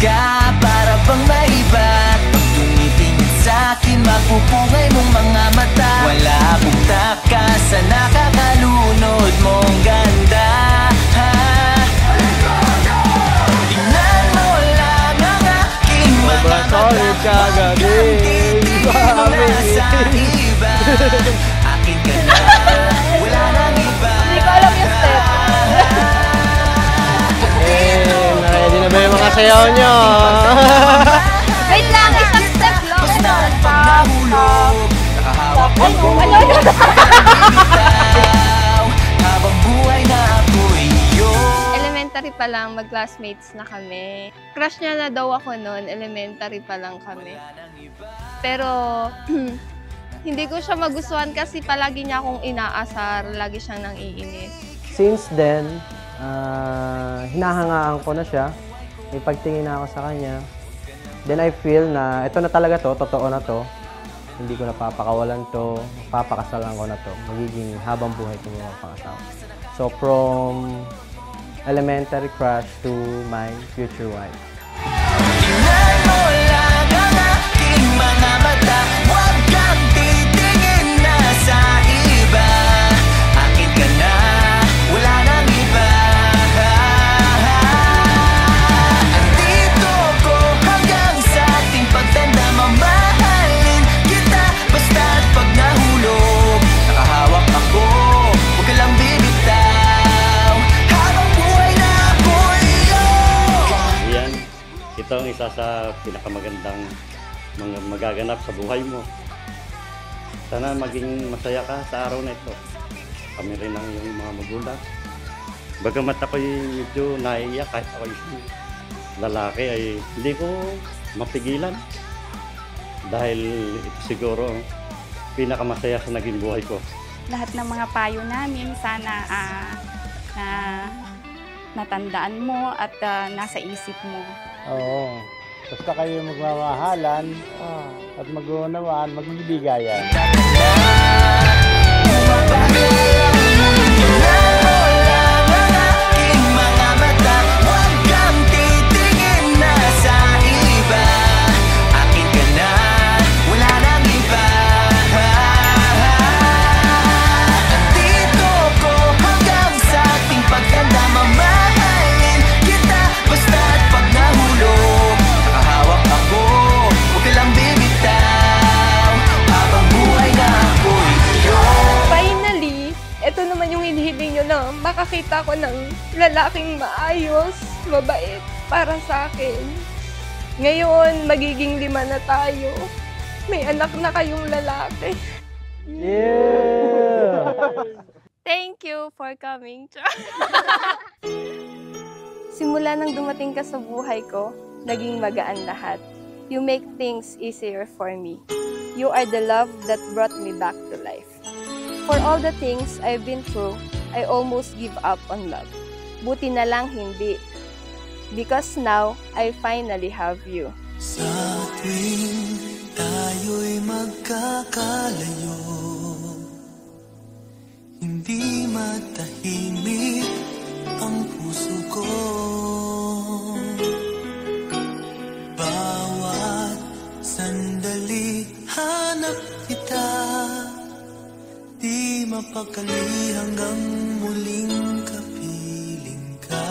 ka, para bang maiba. Pag tumitingin sa'kin, mapupungay mong mga mata. Wala akong taka sa nakakalunod mong ganda. Tingnan mo lang ang aking mga mata. Huwag kang titingin na sa iba. Akin ka na, wala nang iba. Hindi ko alam yung step. Ready na ba yung mga sayaw nyo? Wait lang, isang step lang. Basta't pag nahulog, nakahawak ako. Habang buhay na ako'y iyo. Elementary pa lang, mag-classmates na kami. Crush niya na daw ako noon, elementary pa lang kami. Pero hindi ko siya magustuhan kasi palagi niya akong inaasar, lagi siyang nangiinis. Since then, hinahangaan ko na siya. May pagtingin na ako sa kanya. Then I feel na ito na talaga to, totoo na to. Hindi ko napapakawalan to, papakasalan ko na to. Magiging habang buhay ko yung mapakasawa. So from elementary crush to my future wife. Tingnan mo lang ang aking mga mata. Huwag kang titingin na sa iba. Akin ka na, wala nang iba. Andito ko hanggang sa ating pagtanda. Mamahalin kita basta't pag nahulog, nakahawak ako, huwag ka lang bibitaw. Habang buhay na ako'y iyo. Yan, ito ang isa sa pinakamagandang mga magaganap sa buhay mo. Sana maging masaya ka sa araw na ito. Kami rin ang iyong mga magulang. Bagamat ako'y medyo naiiyak kahit ako isang lalaki ay hindi ko mapigilan. Dahil ito siguro ang pinakamasaya sa naging buhay ko. Lahat ng mga payo namin, sana natandaan mo at nasa isip mo. Oo. Basta kayo magmamahalan at mag-uunawaan, magbibigayan. Makakita ko ng lalaking maayos, mabait para sa akin. Ngayon, magiging 5 na tayo. May anak na kayong lalaki. Yeah! Thank you for coming. Simula nang dumating ka sa buhay ko, naging magaan lahat. You make things easier for me. You are the love that brought me back to life. For all the things I've been through, I almost give up on love. Buti na lang hindi. Because now, I finally have you. Sa tuwing tayo'y magkakalayo, hindi matahimik ang puso ko. Bawat sandali hanap kita, di mapakali hanggang muling kapiling ka.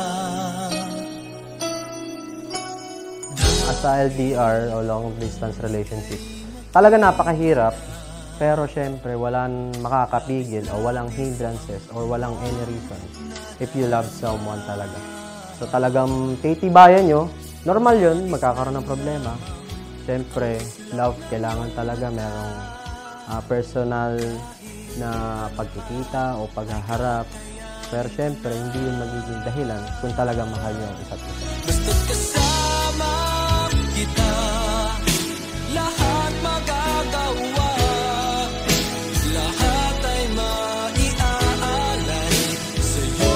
As a LDR o long distance relationship, talaga napakahirap. Pero syempre, walang makakapigil o walang hindrances or walang any reason if you love someone talaga. So talagang titibayan nyo, normal yun, magkakaroon ng problema. Syempre, love, kailangan talaga merong personal na pagkikita o paghaharap. Pero syempre, hindi yun magiging dahilan kung talagang mahal nyo ang isa't isa. Basta't kasama kita, lahat magagawa, lahat ay maiaalay sa'yo.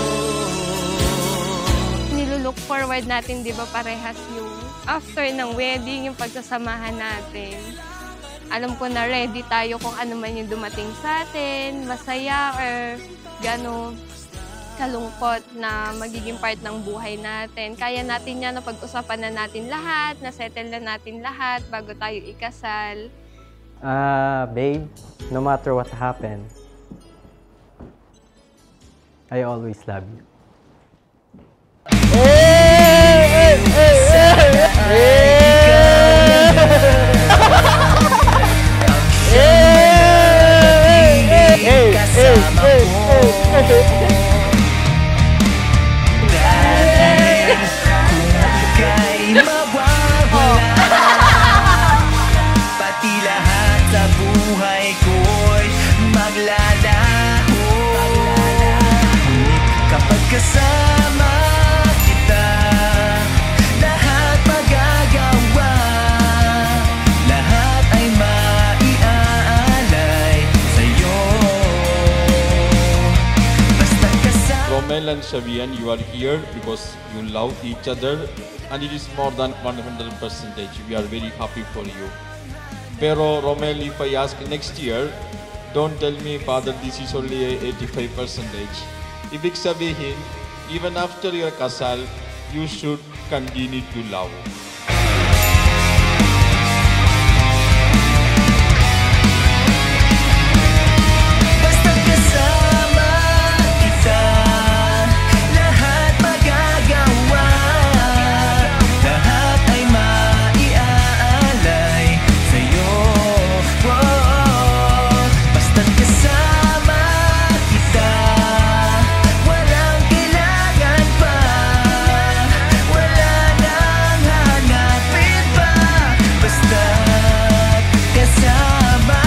Nilulook forward natin, di ba, parehas yung after ng wedding, yung pagsasamahan natin. Alam ko na ready tayo kung ano man yung dumating sa atin, masaya or gano'n. kalungkot na magiging part ng buhay natin. Kaya natin yan, napag-usapan na natin lahat, na-settle na natin lahat bago tayo ikasal. Babe, no matter what happened, I always love you. Pati lahat sa buhay ko'y maglalaho. Ngunit kapag kasama kita, lahat magagawa, lahat ay maiaalay sa'yo. Basta kasama. Romel and Shavian, you are here because you love each other and it is more than 100%. We are very happy for you. Pero Romel, if I ask next year, don't tell me, Father, this is only 85%. Ibig sabihin, even after your kasal, you should continue to love. Basta kasama kita, lahat magagawa, lahat ay maiaalay sa'yo. Basta kasama kita, walang kailangan pa, wala nang hanapin pa. Basta kasama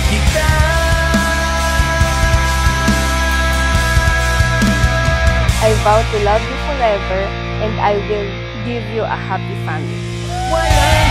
kita. I vow to love you forever and I will give you a happy family. Wala